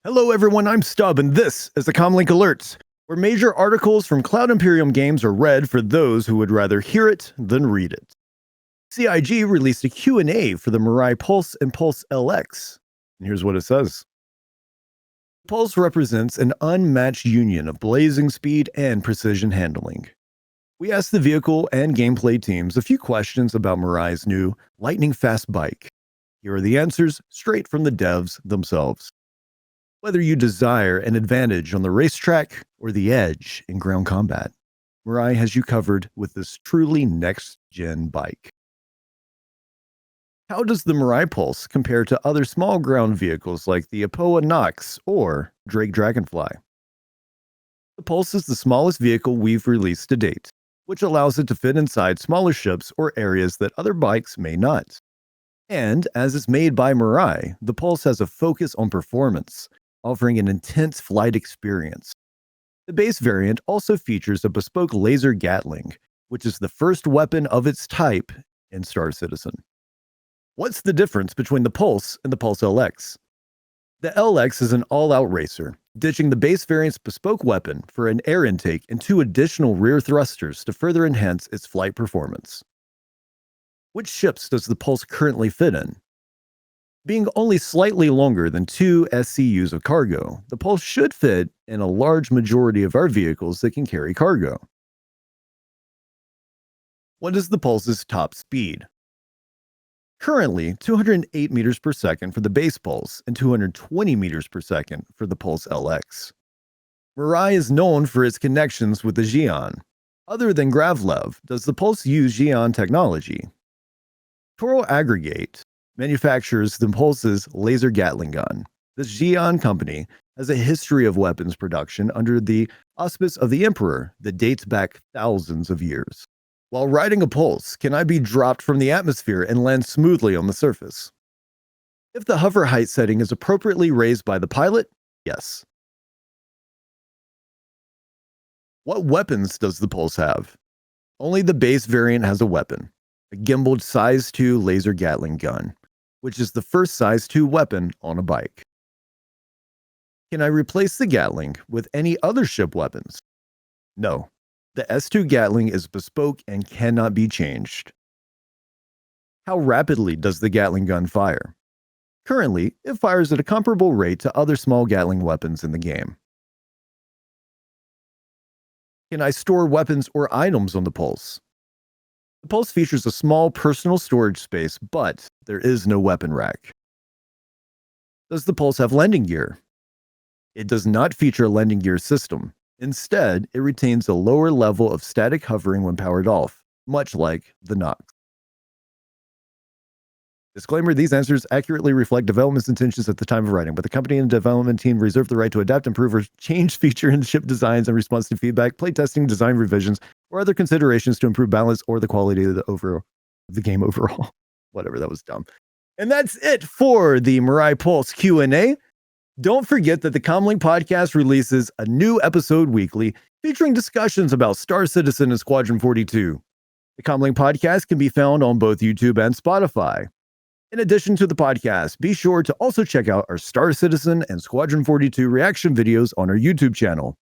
Hello everyone, I'm Stubb, and this is the CommLink Alert, where major articles from Cloud Imperium Games are read for those who would rather hear it than read it. CIG released a Q&A for the Mirai Pulse and Pulse LX, and here's what it says. Pulse represents an unmatched union of blazing speed and precision handling. We asked the vehicle and gameplay teams a few questions about Mirai's new lightning-fast bike. Here are the answers straight from the devs themselves. Whether you desire an advantage on the racetrack or the edge in ground combat, Mirai has you covered with this truly next-gen bike. How does the Mirai Pulse compare to other small ground vehicles like the Apoa Nox or Drake Dragonfly? The Pulse is the smallest vehicle we've released to date, which allows it to fit inside smaller ships or areas that other bikes may not. And as it's made by Mirai, the Pulse has a focus on performance, offering an intense flight experience. The base variant also features a bespoke laser Gatling, which is the first weapon of its type in Star Citizen. What's the difference between the Pulse and the Pulse LX? The LX is an all-out racer, ditching the base variant's bespoke weapon for an air intake and 2 additional rear thrusters to further enhance its flight performance. Which ships does the Pulse currently fit in? Being only slightly longer than 2 SCUs of cargo, the Pulse should fit in a large majority of our vehicles that can carry cargo. What is the Pulse's top speed? Currently, 208 meters per second for the base Pulse and 220 meters per second for the Pulse LX. Mirai is known for its connections with the Xi'an. Other than Gravlev, does the Pulse use Xi'an technology? Toro Aggregate manufactures the Pulse's laser Gatling gun. This Xi'an company has a history of weapons production under the auspice of the Emperor that dates back thousands of years. While riding a Pulse, can I be dropped from the atmosphere and land smoothly on the surface? If the hover height setting is appropriately raised by the pilot, yes. What weapons does the Pulse have? Only the base variant has a weapon, a gimbaled size 2 laser Gatling gun, which is the first size 2 weapon on a bike. Can I replace the Gatling with any other ship weapons? No. The S2 Gatling is bespoke and cannot be changed. How rapidly does the Gatling gun fire? Currently, it fires at a comparable rate to other small Gatling weapons in the game. Can I store weapons or items on the Pulse? The Pulse features a small personal storage space, but there is no weapon rack. Does the Pulse have landing gear? It does not feature a landing gear system. Instead, it retains a lower level of static hovering when powered off, much like the Nox. Disclaimer, these answers accurately reflect development's intentions at the time of writing, but the company and development team reserve the right to adapt, improve, or change feature and ship designs in response to feedback, playtesting, design revisions, or other considerations to improve balance or the quality of the game overall. Whatever, that was dumb. And that's it for the Mirai Pulse Q&A. Don't forget that the CommLink Podcast releases a new episode weekly featuring discussions about Star Citizen and Squadron 42. The CommLink Podcast can be found on both YouTube and Spotify. In addition to the podcast, be sure to also check out our Star Citizen and Squadron 42 reaction videos on our YouTube channel.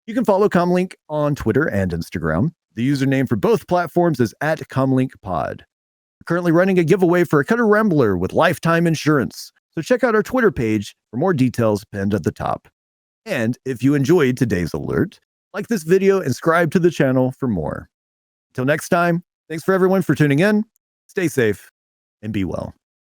You can follow CommLink on Twitter and Instagram. The username for both platforms is @CommLinkPod. We're currently running a giveaway for a Cutter Rambler with lifetime insurance. So check out our Twitter page for more details pinned at the top. And if you enjoyed today's alert, like this video and subscribe to the channel for more. Until next time, thanks for everyone for tuning in. Stay safe and be well.